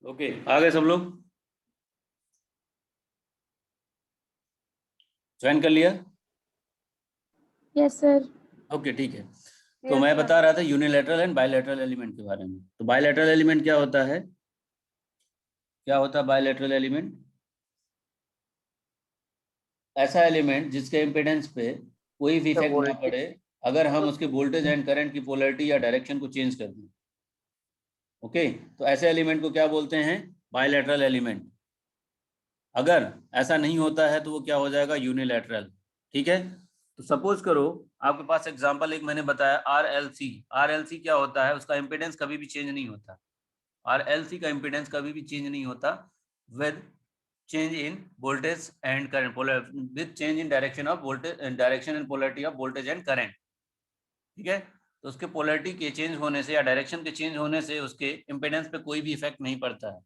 Okay, आ गए सब लोग? ज्वाइन कर लिया? Yes sir. ओके, ठीक है। तो मैं बता रहा था यूनिलैटरल एंड बायलैटरल एलिमेंट के बारे में। तो बायलैटरल एलिमेंट क्या होता है? क्या होता है बायलैटरल एलिमेंट? ऐसा एलिमेंट जिसके इम्पीडेंस पे कोई भी इफेक्ट ना पड़े अगर हम उसके वोल्टेज एंड करंट की पोलैरिटी या डायरेक्शन को चेंज कर दें। ओके, तो ऐसे एलिमेंट को क्या बोलते हैं? Bilateral element. अगर ऐसा नहीं होता है तो वो क्या हो जाएगा? यूनिलैटरल। ठीक है। तो सपोज करो आपके पास एग्जांपल एक मैंने बताया RLC। RLC क्या होता है? उसका इम्पीडेंस कभी भी चेंज नहीं होता। RLC का इम्पीडेंस कभी भी चेंज नहीं होता with change in voltage and current, with change in direction of voltage, direction and polarity of voltage and current. ठीक है। तो उसके पोलैरिटी के चेंज होने से या डायरेक्शन के चेंज होने से उसके इम्पीडेंस पे कोई भी इफेक्ट नहीं पड़ता है।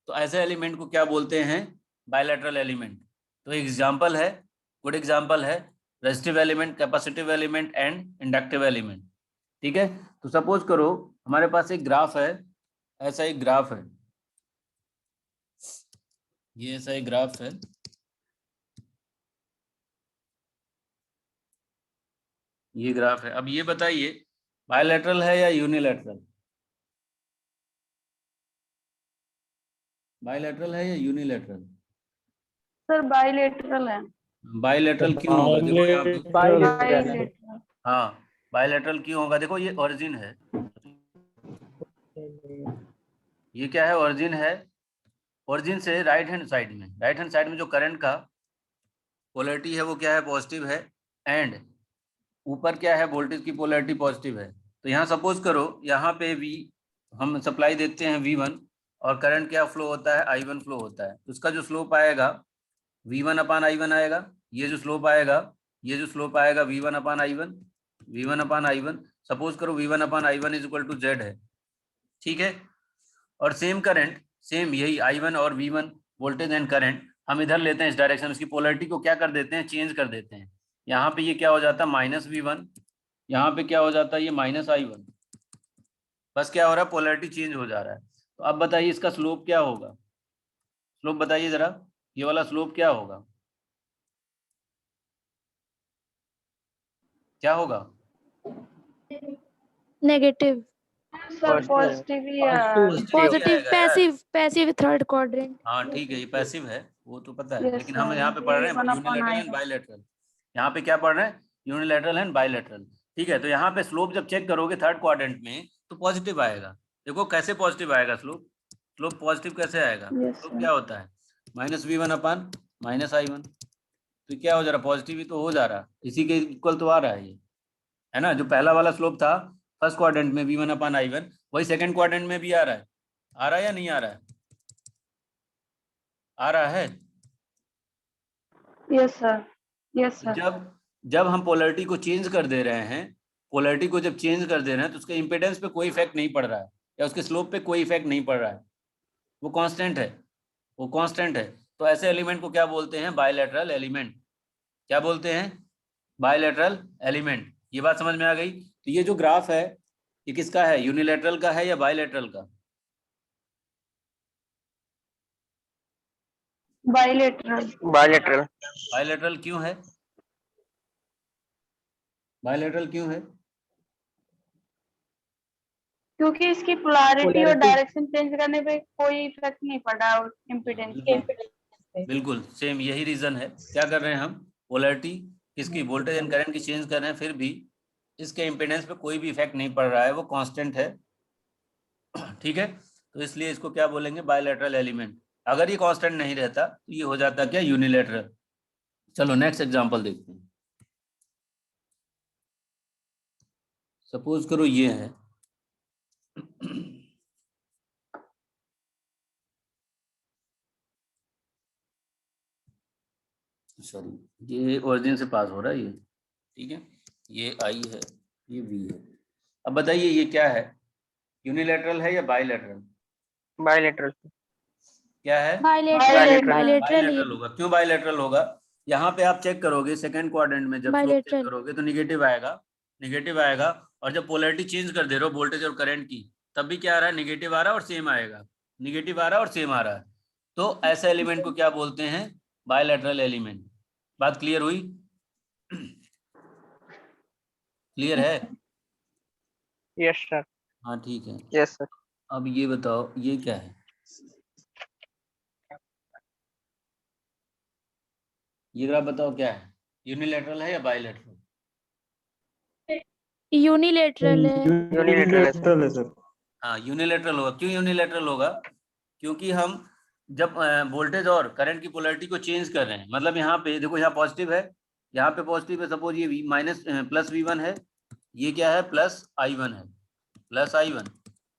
तो ऐसे एलिमेंट को क्या बोलते हैं? Bilateral element. तो एग्जांपल है, गुड एग्जांपल है resistive element, capacitive element and inductive element. ठीक है। तो सपोज करो हमारे पास एक ग्राफ है, ऐसा एक ग्राफ है, ये ऐसा एक ग्राफ है। ये ग्राफ है। अब ये बताइए बायलैटरल है या यूनिलैटरल? बायलैटरल है या यूनिलैटरल? सर बाइलेटरल है। बायलैटरल क्यों होगा? देखो यहाँ पे, बाइलेटरल। हाँ बायलैटरल क्यों होगा? देखो ये ओरिजिन है, ये क्या है? ओरिजिन है। ओरिजिन से राइट हैंड साइड में जो करंट का पोलैरिटी है वो क्या है? पॉजिटिव है। एंड ऊपर क्या है? वोल्टेज की पोलैरिटी पॉजिटिव है। तो यहाँ सपोज करो यहाँ पे V हम सप्लाई देते हैं V1 और करंट क्या फ्लो होता है? I1 फ्लो होता है। तो उसका जो स्लोप आएगा V1 अपान I1 आएगा। ये जो स्लोप आएगा, ये जो स्लोप आएगा V1 upon I1, V1 upon I1। Suppose करो V1 upon I1 is equal to Z है। ठीक है। और सेम करंट, सेम यही I1 और V1 वोल्टेज एंड करंट हम इधर लेते हैं इस डायरेक्शन, उसकी पोलैरिटी को क्या कर देते हैं? चेंज कर देते हैं। यहाँ पे ये क्या हो जाता है? माइनस V1, यहाँ पे क्या हो जाता है? ये माइनस I1। बस क्या हो रहा है? पोलैरिटी चेंज हो जा रहा है। तो अब बताइए इसका स्लोप क्या होगा? स्लोप बताइए जरा, ये वाला स्लोप क्या होगा? क्या होगा? नेगेटिव। सर पॉजिटिव पॉजिटिव, आएगा यार। Passive third quadrant. हाँ ठीक है, ये पैसिव है, वो तो पता है, यस लेकिन हम सर, यहाँ पे पढ़ रहे हैं V1 upon unilateral and I1। Bilateral. यहाँ पे क्या पढ़ रहे हैं? Unilateral and bilateral. ठीक है। तो यहाँ पे स्लोप जब चेक करोगे थर्ड क्वाड्रेंट में तो पॉजिटिव आएगा। देखो कैसे पॉजिटिव आएगा स्लोप? स्लोप पॉजिटिव कैसे आएगा? Yes slope sir. क्या होता है? Minus V1 upon minus I1। तो क्या हो जा रहा? पॉजिटिव ही तो हो जा रहा, इसी के इक्वल तो आ रहा है ये, है ना? जो पहला वाला स्लोप था फर्स्ट क्वाड्रेंट में V1 अपान I1, वही सेकंड क्वाड्रेंट में भी आ रहा है। आ रहा है या नहीं आ रहा है? आ रहा है। Yes sir. Yes sir. जब जब हम पोलैरिटी को चेंज कर दे रहे हैं, पोलैरिटी को जब चेंज कर दे रहे हैं तो उसके इम्पीडेंस पे कोई इफेक्ट नहीं पड़ रहा है या उसके स्लोप पे कोई इफेक्ट नहीं पड़ रहा है, वो कांस्टेंट है, वो कांस्टेंट है। तो ऐसे एलिमेंट को क्या बोलते हैं? Bilateral element. क्या बोलते हैं? Bilateral element. ये बात समझ में आ गई? तो ये जो ग्राफ है ये किसका है? यूनिलैटरल का है या बायलैटरल का? बाइलेटरल। बायलैटरल बायलैटरल क्यों है? बायलैटरल क्यों है? क्योंकि इसकी पोलैरिटी और डायरेक्शन चेंज करने पे कोई इफेक्ट नहीं पड़ा इम्पीडेंस के। बिल्कुल बिल्कुल सेम यही रीजन है। क्या कर रहे हैं हम? पोलैरिटी किसकी? वोल्टेज एंड करंट की चेंज कर रहे हैं, फिर भी इसके इम्पीडेंस पे कोई भी इफेक्ट नहीं पड़ रहा है, वो कांस्टेंट है। ठीक है। तो इसलिए इसको क्या बोलेंगे? Bilateral element. अगर ये कांस्टेंट नहीं रहता तो ये हो जाता क्या? यूनिलैटरल। चलो नेक्स्ट एग्जांपल देखते हैं। सपोज करो ये है सॉरी, ये ओरिजिन से पास हो रहा है ये। ठीक है, ये आई है, ये वी है। अब बताइए ये क्या है? यूनिलैटरल है या बायलैटरल? बायलैटरल क्या है? बाइलेटरल। बायलैटरल होगा। क्यों बायलैटरल होगा? यहाँ पे आप चेक करोगे सेकंड क्वाड्रेंट में जब स्लोप चेक बाइलेटरल। करोगे तो निगेटिव आएगा, निगेटिव आएगा। और जब पोलैरिटी चेंज कर दे रहे हो वोल्टेज और करंट की तब भी क्या आ रहा है, निगेटिव आ रहा है और सेम आएगा, निगेटिव आ रहा है और सेम आ रहा है। तो ऐसे एलिमेंट को क्या बोलते हैं, बायलैटरल एलिमेंट। बात क्लियर हुई? क्लियर है? Yes sir. हाँ ठीक है। Yes sir. अब ये बताओ ये क्या है, ये ग्राफ बताओ क्या है, यूनिलैटरल है या बायलैटरल? यूनिलेटरल है। यूनिलैटरल है सर। हाँ यूनिलैटरल होगा। क्यों यूनिलैटरल होगा? क्योंकि हम जब वोल्टेज और करंट की पोलैरिटी को चेंज कर रहे हैं, मतलब यहाँ पे देखो, यहाँ पॉजिटिव है, यहाँ पे पॉजिटिव है, सपोज ये माइनस प्लस V1 है, ये क्या है प्लस I1 है, प्लस I1,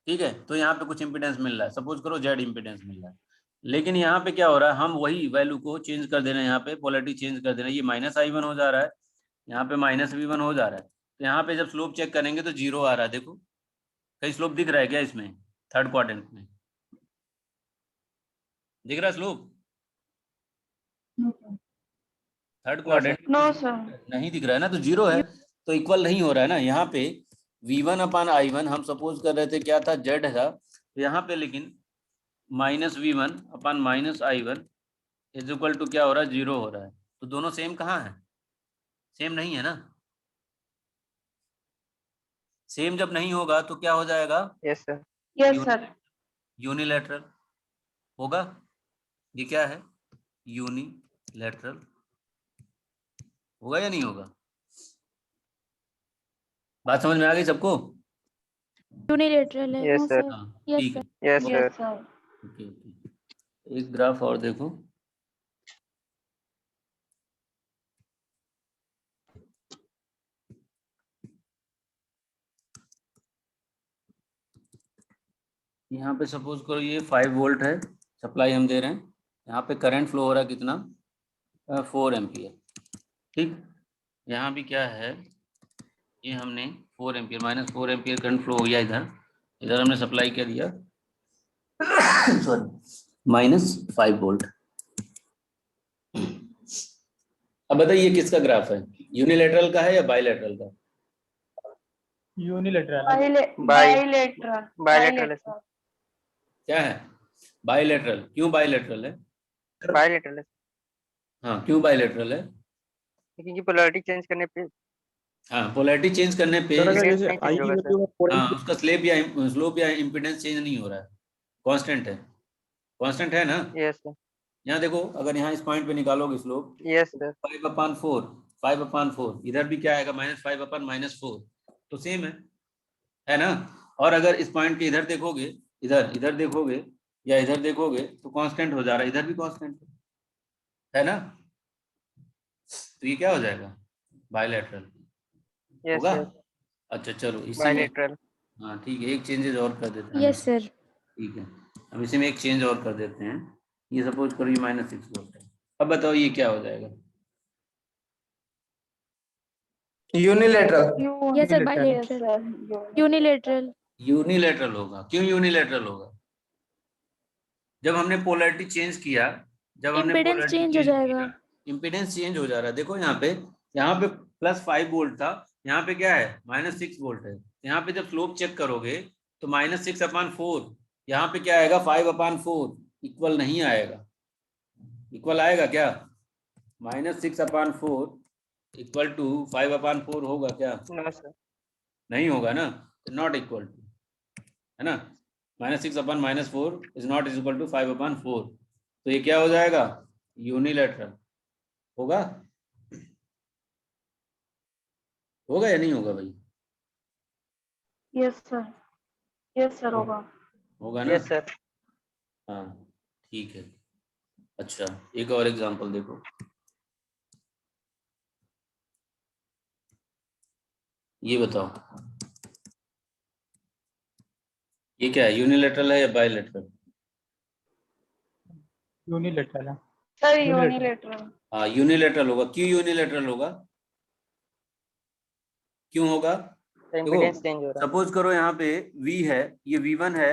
ठीक है। तो यहाँ पे कुछ इंपिडेंस मिल रहा है, सपोज करो Z इंपिडेंस मिल रहा है, लेकिन यहाँ पे क्या हो रहा है, हम वही वैल्यू को चेंज कर दे रहे हैं, यहाँ पे पोलैरिटी चेंज कर दे रहे हैं, ये माइनस I1 हो जा रहा है, यहाँ पे माइनस V1 हो जा रहा है। तो यहाँ पे जब स्लोप चेक करेंगे तो 0 आ रहा है, देखो कहीं स्लोप दिख रहा है क्या इसमें, थर्ड क्वाड्रेंट में दिख रहा है slope? Third quadrant no sir. नहीं दिख रहा है ना, तो 0 है, तो इक्वल नहीं हो रहा है ना। यहाँ पे V1 अपान I1 हम सपोज कर रहे थे क्या था, Z था, तो यहाँ पे लेकिन minus V1 upon minus I1 is equal to क्या हो रहा है, 0 हो रहा है। तो दोनों सेम कहाँ है, सेम नहीं है ना। सेम जब नहीं होगा तो क्या हो जाएगा, yes sir. Yes sir. Unilateral होगा। ये क्या है, यूनिलैटरल होगा या नहीं होगा? बात समझ में आ गई सबको? यूनिलेटरल है। यस हाँ सर। सर। हाँ यस ठीक सर। है। Yes sir. Yes sir. Okay okay, एक ग्राफ और देखो। यहाँ पे सपोज करो ये 5 वोल्ट है, सप्लाई हम दे रहे हैं, यहाँ पे करंट फ्लो हो रहा है कितना, 4 एम्पियर, ठीक। यहाँ भी क्या है, ये हमने 4 ampere minus 4 ampere current flow हो गया, इधर इधर हमने सप्लाई क्या दिया सॉरी माइनस 5 वोल्ट। अब बताइए किसका ग्राफ है, यूनिलैटरल का है या बायलैटरल का? यूनिलेटरल है। बायलैटरल। बायलैटरल है सर। क्या है, बायलैटरल। क्यों बायलैटरल है? बायलैटरल है हाँ क्यों बायलैटरल है? क्योंकि पोलैरिटी चेंज करने पे हाँ पोलैरिटी चेंज करने पे सर अगर इम्पीडेंस जैसे नहीं आई चेंज की होगा सर। वैल्यू में 4 हाँ उसका स्लोप या इम्पीडेंस चेंज नहीं हो रहा है, कांस्टेंट है, कांस्टेंट है ना। Yes sir. यहाँ देखो अगर यहाँ इस पॉइंट पे निकालोगे स्लोप, यस सर। 5/4, 5/4, इधर भी क्या आएगा -5/-4, तो सेम है ना। और अगर इस पॉइंट के इधर देखोगे, इधर इधर देखोगे या इधर देखोगे तो कांस्टेंट हो जा रहा है, इधर भी कांस्टेंट है ना। तो ये क्या हो जाएगा, बायलैटरल यस होगा। सर। अच्छा चलो इसी में, बायलैटरल। हाँ ठीक है, एक चेंजेस और कर देते हैं। Yes sir. ठीक है, हम इसी में एक चेंज और कर देते हैं। ये सपोज करो ये -6 वोल्ट है। अब बताओ ये क्या हो जाएगा, unilateral. Yes sir. Yes bilateral. Sir. Unilateral. Unilateral होगा। क्यों यूनिलैटरल होगा? जब हमने पोलैरिटी चेंज किया, जब हमने इम्पीडेंस पोलैरिटी चेंज हो चेंज जाएगा। किया, इंपीडेंस चेंज हो जा रहा है। देखो यहाँ पे +5 वोल्ट था, यहाँ पे क्या है -6 वोल्ट है। यहाँ पे जब स्लोप चेक करोगे तो -6/4, यहाँ पे क्या आएगा 5/4, इक्वल नहीं आएगा। इक्वल आएगा क्या, -6/4 इक्वल टू 5/4 होगा क्या? No sir. नहीं होगा ना, नॉट इक्वल टू, है ना। -6/-4 is not is equal to 5/4, तो ये क्या हो जाएगा, यूनिलैटरल होगा। होगा या नहीं होगा भाई? Yes sir. यस सर होगा। होगा ना। Yes sir. हाँ ठीक है। अच्छा एक और एग्जांपल देखो, ये बताओ ये क्या है, यूनिलैटरल है या बायलैटरल? यूनिलेटरल है। Sir unilateral. यूनिलैटरल। हाँ यूनिलैटरल होगा। क्यों यूनिलैटरल होगा, क्यों होगा? देखो इम्पीडेंस चेंज हो रहा सपोज करो यहाँ पे V है, ये V1 है,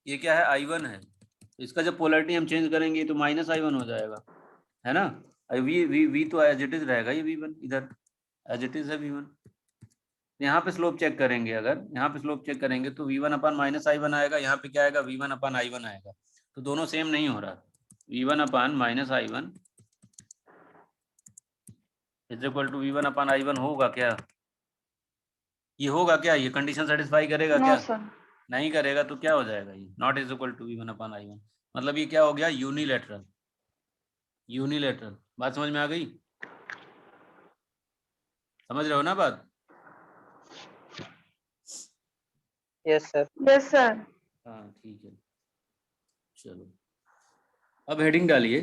ये क्या है I1 है, तो इसका जब पोलैरिटी हम चेंज करेंगे तो -I1 हो जाएगा, है ना। V तो एज इट इज रहेगा, ये V1 इधर एज इट इज है V1, यहाँ पे स्लोप चेक करेंगे, अगर यहाँ पे स्लोप चेक करेंगे तो v1 upon minus I one आएगा, यहाँ पे क्या आएगा v1 अपन आई वन आएगा, तो दोनों सेम नहीं हो रहा। v1 upon minus I one is equal to v1 upon I one होगा क्या? ये होगा क्या? ये कंडीशन सेटिस्फाई करेगा नो क्या? सर। नहीं करेगा तो क्या हो जाएगा? ये not is equal to v1 upon I one, मतलब ये क्या हो गया? यूनिलेटरल। यूनिलेटरल बात समझ में आ गई? समझ रहे हो ना बात? Yes sir. Yes sir. हाँ ठीक है, चलो अब हेडिंग डालिए।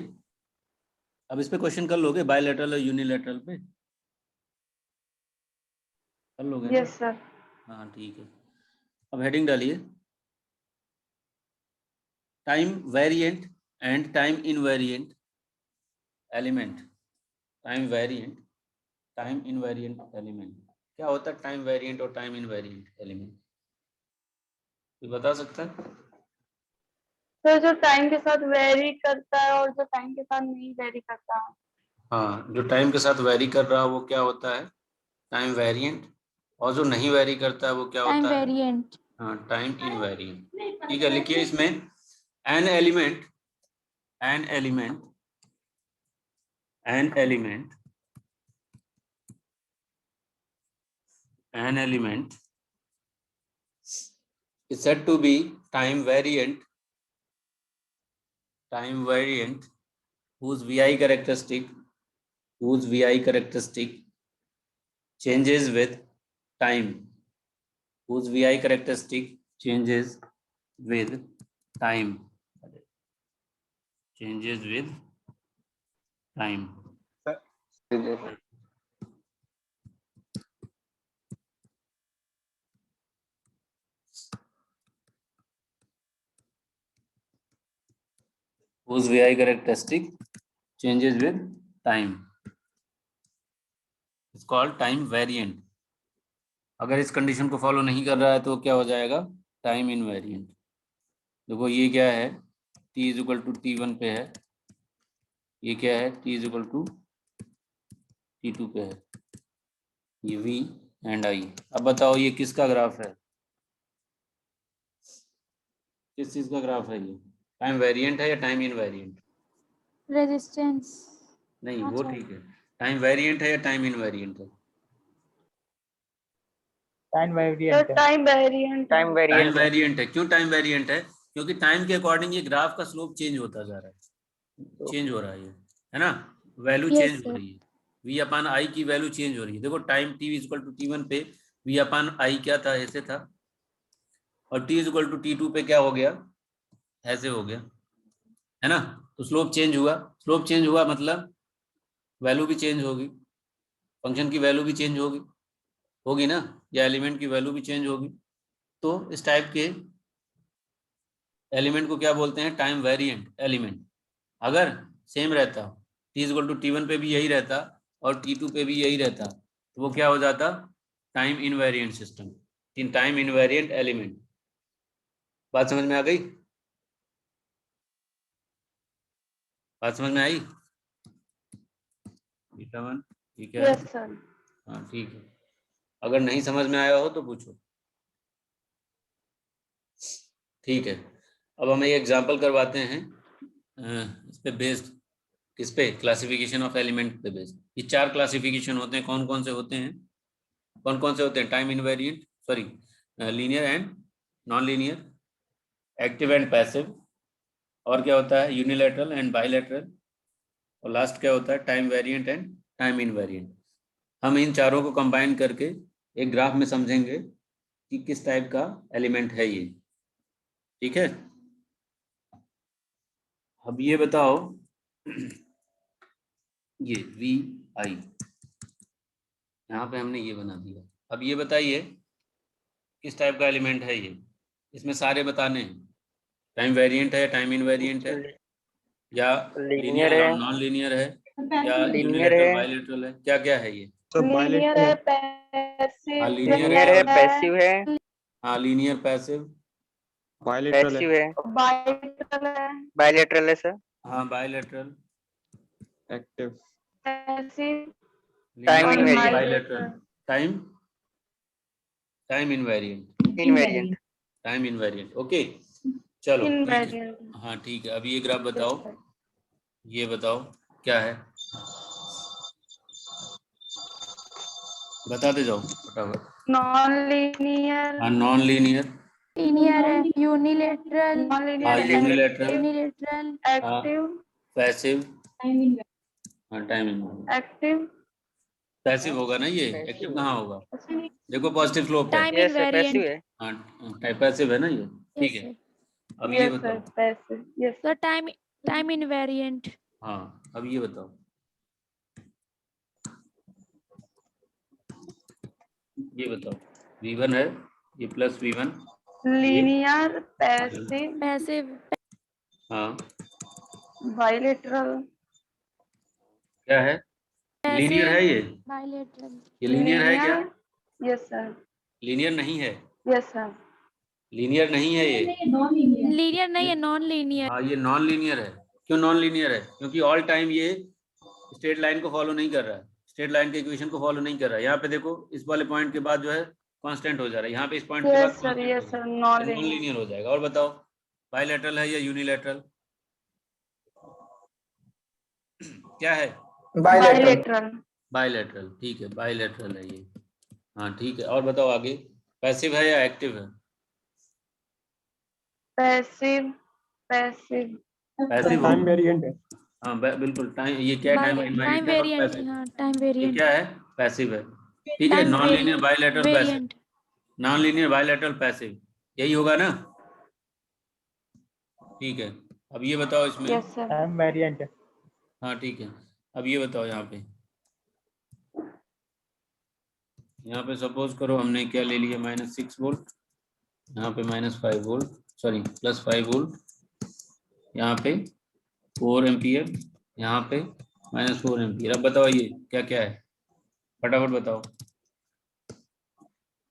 अब इस पे क्वेश्चन कर लोगे, बायलैटरल और यूनिलैटरल पे कर लोगे ना? Yes sir. हाँ ठीक है, अब हेडिंग डालिए। Time variant and time invariant element. Time variant, time invariant element, क्या होता है टाइम वेरिएंट और टाइम इनवेरिएंट एलिमेंट? ये बता सकता है? सर जो टाइम के साथ वेरी करता है और जो टाइम के साथ नहीं वेरी करता। हाँ, जो टाइम के साथ वेरी कर रहा है वो क्या होता है? Time variant. और जो नहीं वेरी करता है वो क्या टाइम होता है? वेरिएंट। हाँ, टाइम इनवेरिएंट। ठीक है, लिखिए इसमें an element, an element, an element, an element is said to be time variant, time variant whose VI characteristic, whose VI characteristic changes with time, whose VI characteristic changes with time, changes with time. Whose VI characteristic changes with time. It's called time variant. अगर इस condition को follow नहीं कर रहा है तो क्या हो जाएगा? Time invariant. देखो ये क्या है, t is equal to t1 पे है, ये क्या है t is equal to t2 पे है, ये v एंड i। अब बताओ ये किसका ग्राफ है? किस चीज का ग्राफ है ये? टाइम वेरिएंट है या टाइम इनवेरिएंट? रेजिस्टेंस। नहीं, हाँ, वो सर। ठीक है। टाइम वेरिएंट है या टाइम इनवेरिएंट है? टाइम सर वेरिएंट है। Time variant. Time time variant है। वेरिएंट है। क्यों टाइम वेरिएंट है? क्योंकि टाइम के अकॉर्डिंग ये ग्राफ का स्लोप चेंज होता जा रहा है, चेंज हो रहा है ये, है ना? वैल्यू Yes, चेंज हो sir. रही है, v अपान आई की वैल्यू चेंज हो रही है। देखो time t is equal to t1 पे v अपान आई क्या था? ऐसे था, और t is equal to t2 पे क्या हो गया? ऐसे हो गया, है ना? तो स्लोप चेंज हुआ, स्लोप चेंज हुआ मतलब वैल्यू भी चेंज होगी, फंक्शन की वैल्यू भी चेंज होगी, होगी ना? या एलिमेंट की वैल्यू भी चेंज होगी। तो इस टाइप के एलिमेंट को क्या बोलते हैं? Time variant element. अगर सेम रहता, t इक्वल टू t1 पे भी यही रहता और t2 पे भी यही रहता, तो वो क्या हो जाता? Time invariant system, in time invariant element. बात समझ में आ गई? बात समझ में आई? बीटा वन, ठीक है? Yes sir. हाँ ठीक है, अगर नहीं समझ में आया हो तो पूछो। ठीक है, अब हम एक एग्जांपल करवाते हैं इस पे बेस्ड, किस पे? क्लासिफिकेशन ऑफ एलिमेंट पे बेस्ड। ये 4 क्लासिफिकेशन होते हैं, कौन कौन से होते हैं? कौन कौन से होते हैं? Time invariant, sorry linear and non linear, active and passive, और क्या होता है? यूनिलैटरल एंड बायलैटरल, और लास्ट क्या होता है? Time variant and time invariant. हम इन चारों को कंबाइन करके एक ग्राफ में समझेंगे कि किस टाइप का एलिमेंट है ये। ठीक है, अब ये बताओ, ये वी आई यहाँ पे हमने ये बना दिया। अब ये बताइए किस टाइप का एलिमेंट है ये? इसमें सारे बताने हैं, टाइम वेरिएंट है या टाइम इनवेरिएंट है, या लीनियर लीनियर है। और नॉन लीनियर है, या लीनियर यूनिलैटरल है। बायलैटरल है, क्या क्या है ये? सब लीनियर बायलैटरल है, है। पैसिव हाँ लीनियर लीनियर है, पैसिव है। हाँ लीनियर, पैसिव, बायलैटरल पैसिव है। है। बायलैटरल है, बायलैटरल है सर। हाँ बायलैटरल, एक्टिव। पैसिव टाइम और linear, invariant. Bilateral, time time invariant, invariant, time invariant. Okay चलो ठीक है। इनवेरिएंट। हाँ ठीक है, अब ये ग्राफ बताओ, ये बताओ क्या है, बताते जाओ फटाफट। नॉन लीनियर, हाँ नॉन लीनियर, लीनियर है, यूनिलेटरल, हाँ यूनिलेटरल, यूनिलेटरल, यूनिलेटरल, हाँ एक्टिव, पैसिव, हाँ टाइम इनवेरिएंट। एक्टिव, पैसिव होगा ना ये, एक्टिव कहाँ होगा, देखो पॉजिटिव स्लोप है। Time yes sir, passive invariant. है। हाँ पैसिव है ना ये, ठीक यस है। सर, अब ये यस सर, बताओ, पैसिव, यस तो टाइम इनवेरिएंट। हाँ अब ये बताओ, ये बताओ V1 है, ये plus V1, linear, passive, passive, हाँ बाइलेटरल, क्या है, लीनियर है ये बाइलेटरल, लीनियर है क्या, लीनियर, यस सर, लीनियर नहीं है, यस सर, लीनियर नहीं है ये, लीनियर नहीं है, नॉन लीनियर। हाँ ये नॉन लीनियर है। क्यों नॉन लीनियर है, क्योंकि ऑल टाइम ये स्ट्रेट लाइन को फॉलो नहीं कर रहा है, स्ट्रेट लाइन के इक्वेशन को फॉलो नहीं कर रहा है। यहाँ पे देखो इस वाले पॉइंट के बाद जो है कांस्टेंट हो जा रहा है, यहाँ पे इस पॉइंट के बाद यस सर, constant यस हो सर, जा नॉन रहा है, नॉन लीनियर, लीनियर हो जाएगा। और बताओ बाइलेटरल है या यूनिलेटरल, क्या है, बाइलेटरल, बाइलेटरल, ठीक है बाइलेटरल है ये, हाँ ठीक है। और बताओ आगे, पैसिव है या एक्टिव है, पैसिव, पैसिव, पैसिव टाइम होगा, वेरिएंट है। हाँ बिल्कुल टाइम, ये क्या है, टाइम टाइम इनवेरिएंट है और वेरिएंट, पैसिव, हाँ टाइम ये वेरिएंट, क्या है, पैसिव है, ठीक है। Time non linear bilateral passive, variant. Non linear bilateral passive, यही होगा ना, ठीक है। अब ये बताओ इसमें, यस सर, टाइम वेरिएंट है। हाँ ठीक है। अब ये बताओ यहाँ पे सपोज करो हमने क्या ले लिया, -6 वोल्ट, यहाँ पे -5 वोल्ट, सॉरी +5 वोल्ट, यहाँ पे 4 एम्पियर, यहाँ पे -4 एम्पियर। अब बताओ ये क्या क्या है, फटाफट बताओ,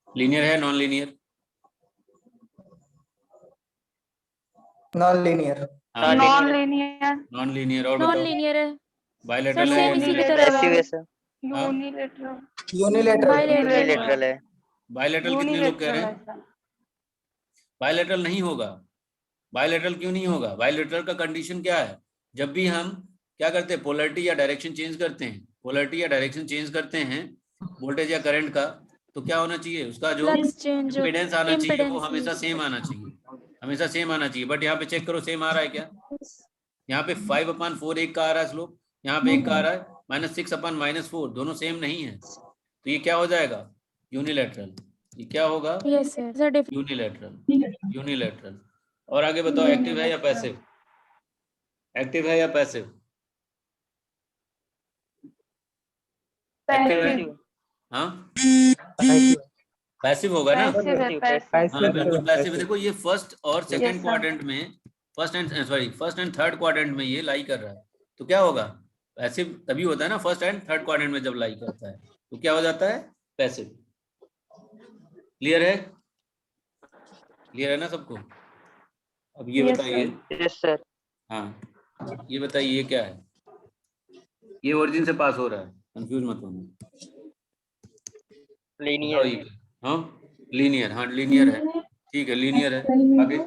लीनियर है नॉन लीनियर, नॉन लीनियर, हाँ नॉन लीनियर, नॉन लीनियर। और नॉन बताओ लीनियर है सर, बाइलेटरल है सेम इसी की यूनिलेटरल, तरह पैसिव है sir, unilateral, unilateral, bilateral, unilateral है। बाइलेटरल कितने लोग कह रहे यूनिलेटरल है हैं, सर, बाइलेटरल नहीं होगा, बाइलेटरल क्यों नहीं होगा, बाइलेटरल का कंडीशन क्या है, जब भी हम क्या करते हैं, पोलैरिटी या डायरेक्शन चेंज करते हैं, पोलैरिटी या डायरेक्शन चेंज करते हैं वोल्टेज या करंट का, तो क्या होना चाहिए, उसका जो फ्लक्स चेंज, इम्पीडेंस आना चाहिए वो इम्पीडेंस, हमेशा सेम आना चाहिए, हमेशा सेम आना चाहिए। बट यहाँ पे चेक करो सेम आ रहा है क्या, यहाँ पे 5/4 एक का आ रहा है स्लोप, यहाँ पे एक का आ रहा है -6/-4, दोनों सेम नहीं है, तो ये क्या हो जाएगा, यूनिलैटरल, ये क्या होगा, यस सर, यूनिलैटरल, यूनिलैटरल। और आगे बताओ एक्टिव है या पैसिव, एक्टिव है या पैसिव, एक्टिव है, पैसिव, हाँ पैसिव पैसिव होगा ना, पैसिव है, पैसिव, हाँ पैसिव बिल्कुल पैसिव है। देखो ये फर्स्ट और Yes, सेकंड sir. क्वाड्रेंट में, फर्स्ट एंड थर्ड क्वाड्रेंट में ये लाई कर रहा है, तो क्या होगा, पैसिव तभी होता है ना, फर्स्ट एंड थर्ड क्वाड्रेंट में जब लाई करता है तो क्या हो जाता है, पैसिव। क्लियर है, क्लियर है ना सबको। अब ये Yes, बताइए, यस सर, हाँ ये बताइए ये क्या है, ये ओरिजिन से पास हो रहा है, कंफ्यूज मत होना। लीनियर, बताओ ये, हाँ लीनियर, हाँ लीनियर है, ठीक है लीनियर है। आगे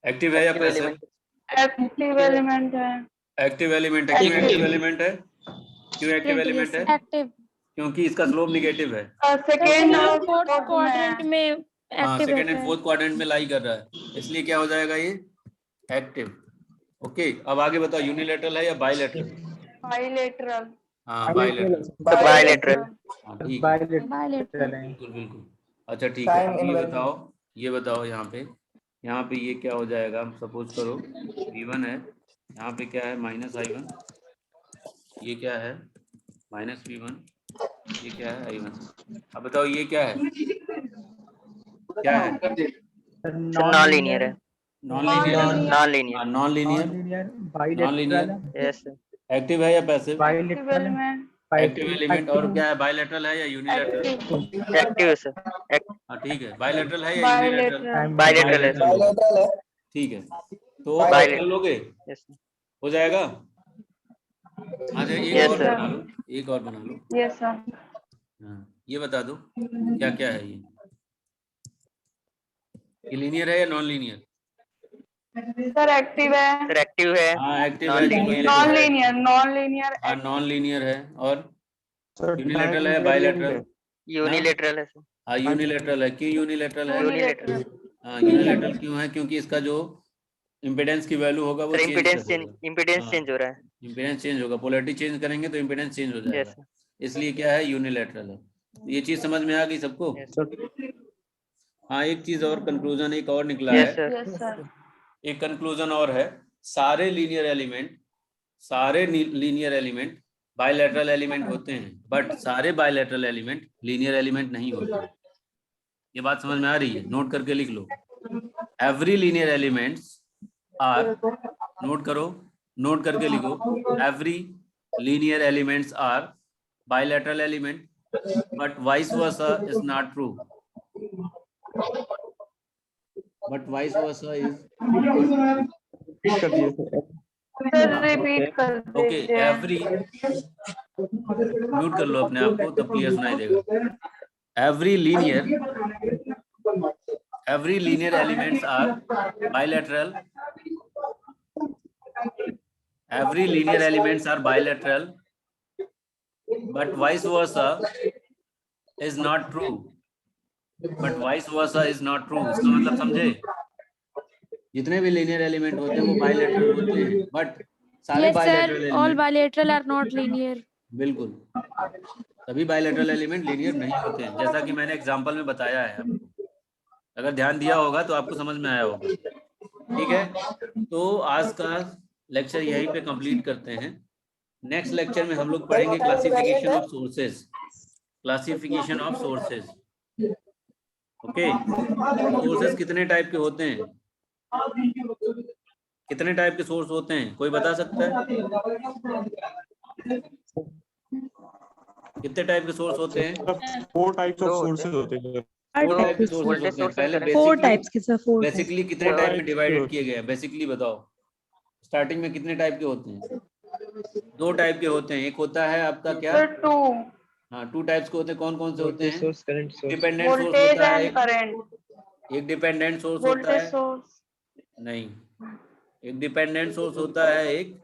एक्टिव है या पैसिव, एलिमेंट, एक्टिव एलिमेंट है, एक्टिव एलिमेंट है, क्यों एक्टिव एलिमेंट है, क्यों एक्टिव एलिमेंट है, एक्टिव, क्योंकि इसका स्लोप निगेटिव है, सेकेंड और फोर्थ फोर्थ क्वाड्रेंट में, में हाँ एक्टिव सेकंड एंड रहता है। फोर्थ क्वाड्रेंट में लाई कर रहा है, इसलिए क्या हो जाएगा ये, एक्टिव। ओके अब आगे बताओ यूनिलेटरल है या बाइलेटरल, बाइलेटरल, हाँ बाइलेटरल, बाइलेटरल, हाँ ठीक है बाइलेटरल है। बिल्कुल बिल्कुल। अच्छा ठीक है, अब ये बताओ यहाँ पे ये क्या हो जाएगा, सपोज करो V1 है, यहाँ पे क्या है -I1, ये क्या है -V1, ये क्या है I1। अब बताओ ये क्या है, क्या है, नॉन लीनियर है, नॉन लीनियर है ना, non linear, non linear, bilateral linear. है। यस सर, एक्टिव है या पैसिव, एक्टिव बाइलेटरल है। Element, active element. और क्या है, बाइलेटरल है या यूनिलेटरल, एक्टिव, एक्टिव है सर, हाँ ठीक है, बाइलेटरल है या यूनिलेटरल, बाइलेटरल, बाइलेटरल है सर, बाइलेटरल है, ठीक है। तो Bilateral. कर लोगे, यस हो जाएगा। अच्छा एक Yes, और sir. बना लो, एक और बना लो, यस सर, हाँ ये बता दो क्या क्या है ये, ये लीनियर है या नॉन लीनियर? सर एक्टिव है, सर एक्टिव है, हाँ एक्टिव है। Non-linear नॉन है। लीनियर, नॉन लीनियर, हाँ नॉन लीनियर है। और सर यूनिलेटरल है, बायलैटरल? यूनिलेटरल है सर। हाँ यूनिलेटरल है। क्यों यूनिलेटरल है? यूनिलेटरल हाँ यूनिलेटरल क्यों है? क्योंकि इसका जो इम्पिडेंस की वैल्यू होगा वो सर, चेंज कर देगा। इम्पीडेंस हाँ चेंज हो रहा है। इम्पिडेंस चेंज होगा, पोलैरिटी चेंज करेंगे तो इम्पिडेंस चेंज हो यस जाएगा। सर, इसलिए क्या है, यूनिलेटरल है। ये चीज समझ में आ गई सबको? यस हाँ एक चीज और कंक्लूजन एक और निकला है। यस सर, यस सर, एक कंक्लूजन और है, सारे लीनियर एलिमेंट बायलैटरल एलिमेंट होते हैं, बट सारे बायलैटरल एलिमेंट लीनियर एलिमेंट नहीं होते। ये बात समझ में आ रही है? नोट करके लिख लो। Every linear elements are, note करो, नोट करके लिखो, every linear elements are bilateral element, but vice versa is not true. But vice versa is not true. Sir repeat कर Okay, दीजिए। every म्यूट कर लो अपने आप को, तब क्लियर सुनाई देगा। Every linear elements are bilateral. Every linear elements are bilateral, but vice versa is not true. But vice versa is not true. इसका मतलब समझे? जितने भी लीनियर एलिमेंट होते हैं वो बायलैटरल होते हैं, बट सारे Yes, bilateral sir. All element bilateral are not linear. बिल्कुल सभी बायलैटरल एलिमेंट लीनियर नहीं होते हैं, जैसा कि मैंने एग्जांपल में बताया है आपको। अगर ध्यान दिया होगा तो आपको समझ में आया होगा। ठीक है, तो आज का लेक्चर यहीं पे कंप्लीट करते हैं। नेक्स्ट लेक्चर में हम लोग पढ़ेंगे classification of sources. Classification of sources, okay. Sources कितने टाइप के होते हैं? कितने टाइप के सोर्स होते हैं, कोई बता सकता है? कितने टाइप के सोर्स होते हैं? 4 टाइप्स ऑफ दो होते सोर्सेज होते हैं। 4 टाइप के सोर्सेज वोल्टेज होते हैं। सोर्स पहले करेंट। फोर टाइप्स के सर, फोर बेसिकली कितने Four टाइप में types डिवाइडेड के किए गए हैं? बेसिकली बताओ, स्टार्टिंग में कितने टाइप के होते हैं? 2 टाइप के होते हैं। एक होता है आपका क्या? सर टू, हाँ 2 टाइप्स के होते हैं। कौन कौन से होते हैं? डिपेंडेंट सोर्स वोल्टेज होता है एंड करंट, एक डिपेंडेंट सोर्स होता वोल्टेज है, सोर्स, नहीं, एक डिपेंडेंट सोर्स होता है, एक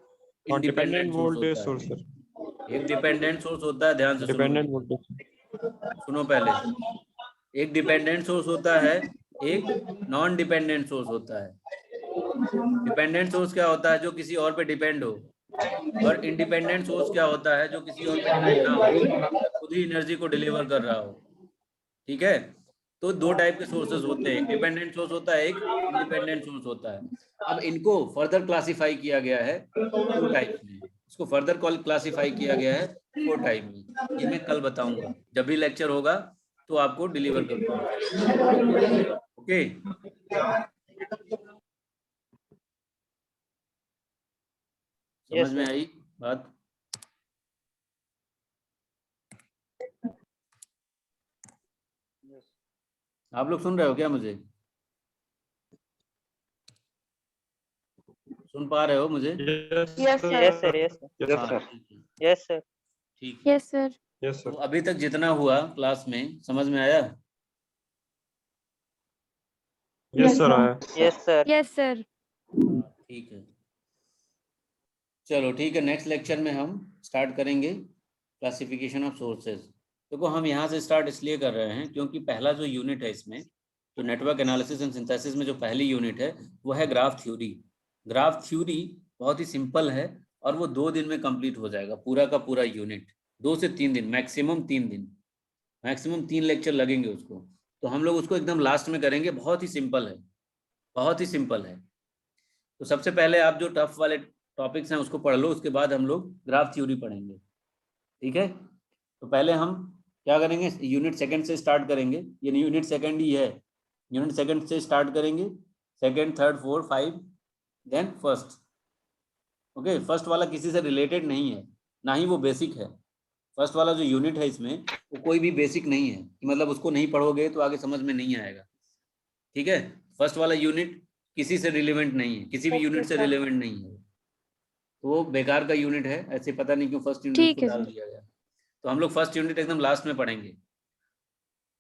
और इंडिपेंडेंट डिपेंडेंट सोर्स वोल्टेज होता सोर्स है। सर, एक डिपेंडेंट सोर्स होता है, ध्यान से सुनो, डिपेंडेंट वोल्टेज। सुनो पहले। एक डिपेंडेंट सोर्स होता है, एक नॉन डिपेंडेंट सोर्स होता है। डिपेंडेंट सोर्स क्या होता है? जो किसी और पे डिपेंड हो। और इंडिपेंडेंट सोर्स क्या होता है? जो किसी और पे डिपेंड ना हो, खुद ही एनर्जी को डिलीवर कर रहा हो। ठीक है, तो 2 टाइप के सोर्सेज होते हैं, एक डिपेंडेंट सोर्स होता है, एक इंडिपेंडेंट सोर्स होता है। अब इनको फर्दर क्लासिफाई किया गया है 2 टाइप्स में, इसको फर्दर क्लासिफाई किया गया है 4 टाइप में। ये मैं कल बताऊंगा, जब भी लेक्चर होगा तो आपको डिलीवर कर दूंगा। ओके, Yes, समझ में sir. आई बात? आप लोग सुन रहे हो क्या? मुझे सुन पा रहे हो मुझे? Yes Yes, sir, sir. Yes, sir. Yes हाँ सर, ठीक है, Yes, sir. ठीक है। Yes, sir. यस तो सर, अभी तक जितना हुआ क्लास में समझ में आया? यस सर आया। Yes, sir. Yes, sir. ठीक है, चलो ठीक है। नेक्स्ट लेक्चर में हम स्टार्ट करेंगे क्लासिफिकेशन ऑफ सोर्सेज। देखो हम यहाँ से स्टार्ट इसलिए कर रहे हैं क्योंकि पहला जो यूनिट है इसमें, जो नेटवर्क एनालिसिस एंड सिंथेसिस में जो पहली यूनिट है वो है ग्राफ थ्योरी। ग्राफ थ्योरी बहुत ही सिंपल है और वो 2 दिन में कंप्लीट हो जाएगा, पूरा का पूरा यूनिट। 2 से 3 दिन, मैक्सिमम 3 दिन, मैक्सिमम 3 लेक्चर लगेंगे उसको। तो हम लोग उसको एकदम लास्ट में करेंगे। बहुत ही सिंपल है, बहुत ही सिंपल है। तो सबसे पहले आप जो टफ वाले टॉपिक्स हैं उसको पढ़ लो, उसके बाद हम लोग ग्राफ थ्योरी पढ़ेंगे। ठीक है, तो पहले हम क्या करेंगे, यूनिट सेकंड से स्टार्ट करेंगे। ये यूनिट सेकंड ही है, यूनिट सेकंड से स्टार्ट करेंगे, second, third, fourth, 5, then first. Okay, first वाला किसी से रिलेटेड नहीं है, ना ही वो बेसिक है। फर्स्ट वाला जो यूनिट है इसमें वो कोई भी बेसिक नहीं है, कि मतलब उसको नहीं पढ़ोगे तो आगे समझ में नहीं आएगा। ठीक है, फर्स्ट वाला यूनिट किसी से रिलेवेंट नहीं है, किसी भी यूनिट से रिलेवेंट नहीं है, तो वो बेकार का यूनिट है। ऐसे पता नहीं क्यों फर्स्ट यूनिट ठीक को है डाल सर। दिया गया। तो हम लोग फर्स्ट यूनिट एकदम लास्ट में पढ़ेंगे।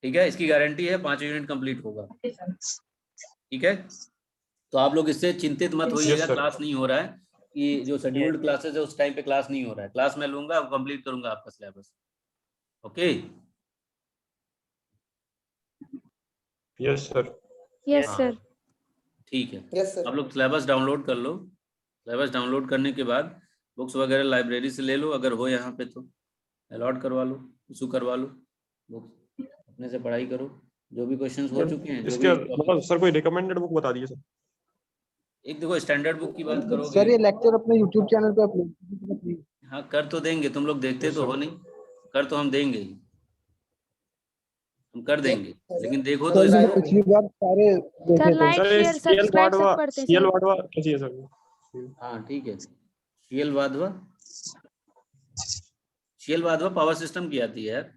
ठीक है, इसकी गारंटी है 5 यूनिट कंप्लीट होगा। ठीक है, तो आप लोग इससे चिंतित मत होइएगा, sir. क्लास नहीं हो रहा है कि जो शेड्यूल्ड क्लासेस है उस टाइम पे क्लास नहीं हो रहा है, क्लास मैं लूंगा, कंप्लीट करूंगा आपका syllabus. Okay Yes, sir. Yes हाँ। सर। ठीक है, यस सर। आप लोग सिलेबस डाउनलोड कर लो। सिलेबस डाउनलोड करने के बाद बुक्स वगैरह लाइब्रेरी से ले लो, अगर हो यहाँ पे तो अलॉट करवा लो, इशू करवा लो, बुक्स अपने से पढ़ाई करो, जो भी क्वेश्चंस हो चुके हैं, जो इसके भी मतलब सर कोई रिकमेंडेड बुक बता दीजिए सर। एक देखो स्टैंडर्ड बुक की बात करोगे, सर ये लेक्चर अपने यूट्यूब चैनल पे अपलोड। हाँ कर तो देंगे, तुम लोग देखते Yes, तो हो sir. नहीं, कर तो हम देंगे ही, हम कर देंगे, लेकिन देखो तो सर मैंने इसको। पिछली बार सारे देखे सर थे। लाइक सर ये शेयर सीएल सब्सक्राइब सब वाडवा करते हैं सीएल सर। वाडवा कैसी है सर? हाँ ठीक है, CL Wadhwa, CL Wadhwa power system की आती है यार,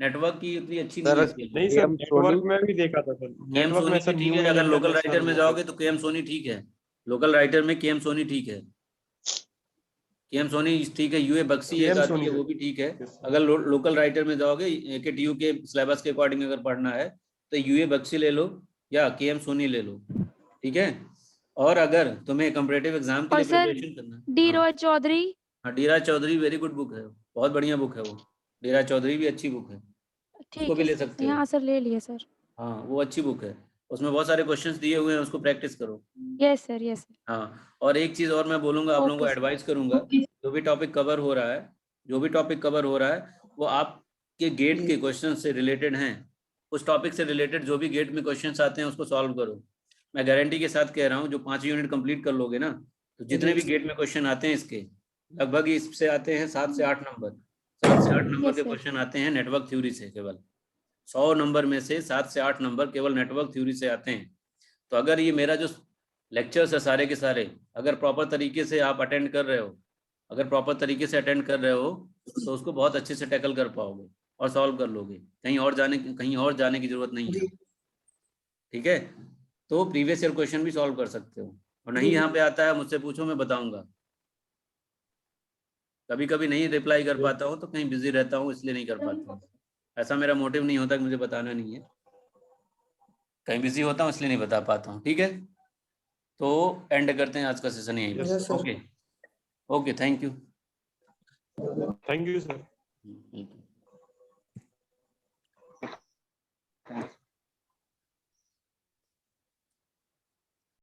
नेटवर्क की उतनी अच्छी नहीं है CL नहीं वाधवा। सर, नेटवर्क में भी देखा था सर, केएम नेटवर्क में सोनी सर भी ठीक न्यू है, अगर मिलेनियम लोकल में राइटर सर में जाओगे तो केएम सोनी ठीक है, लोकल राइटर में केएम सोनी ठीक है, केएम सोनी ठीक है, यूए बक्सी एक केएम आती सोनी है वो भी ठीक है। Yes, sir. अगर लोकल राइटर में जाओगे केटीयू के सिलेबस के अकॉर्डिंग अगर पढ़ना है तो यूए बक्सी ले लो या केएम सोनी ले लो, ठीक है। और अगर तुम्हें कंपैरेटिव एग्जाम के और लिए सर प्रिपरेशन करना है, डी हाँ, रॉय चौधरी। हाँ डीराज चौधरी वेरी गुड बुक है, बहुत बढ़िया बुक है वो, डीराज चौधरी भी अच्छी बुक है, उसको ठीक भी है ले सर, सकते हो। यहाँ सर ले लिए सर। हाँ वो अच्छी बुक है, उसमें बहुत सारे क्वेश्चंस दिए हुए हैं, उसको प्रैक्टिस करो। Yes sir yes sir. हाँ और एक चीज और मैं बोलूंगा, आप लोगों को ओके सर। एडवाइस करूंगा, जो भी टॉपिक कवर हो रहा है, जो भी टॉपिक कवर हो रहा है वो आपके गेट के क्वेश्चन से रिलेटेड हैं, उस टॉपिक से रिलेटेड जो भी गेट में क्वेश्चंस आते हैं उसको सॉल्व करो। मैं गारंटी के साथ कह रहा हूँ, जो 5 यूनिट कंप्लीट कर लोगे ना, तो जितने भी गेट में क्वेश्चन आते हैं इसके लगभग इससे आते हैं 7 से 8 नंबर, 7 से 8 नंबर यस के सर। क्वेश्चन आते हैं नेटवर्क थ्योरी से, केवल 100 नंबर में से 7 से 8 नंबर केवल नेटवर्क थ्योरी से आते हैं। तो अगर ये मेरा जो लेक्चर्स है सारे के सारे अगर प्रॉपर तरीके से आप अटेंड कर रहे हो, अगर प्रॉपर तरीके से अटेंड कर रहे हो तो उसको बहुत अच्छे से टैकल कर पाओगे और सॉल्व कर लोगे, कहीं और जाने की जरूरत नहीं है, ठीक है। तो प्रीवियस ईयर क्वेश्चन भी सॉल्व कर सकते हो, और नहीं यहाँ पे आता है मुझसे पूछो, मैं बताऊंगा। कभी कभी नहीं रिप्लाई कर पाता हूँ तो कहीं बिजी रहता हूँ इसलिए नहीं कर पाता हूँ, ऐसा मेरा मोटिव नहीं होता कि मुझे बताना नहीं है, कहीं बिजी होता हूँ इसलिए नहीं बता पाता हूँ, ठीक है। तो एंड करते हैं आज का सेशन यहीं पे। Yes, sir. Okay okay thank you. Thank you sir. Thank you.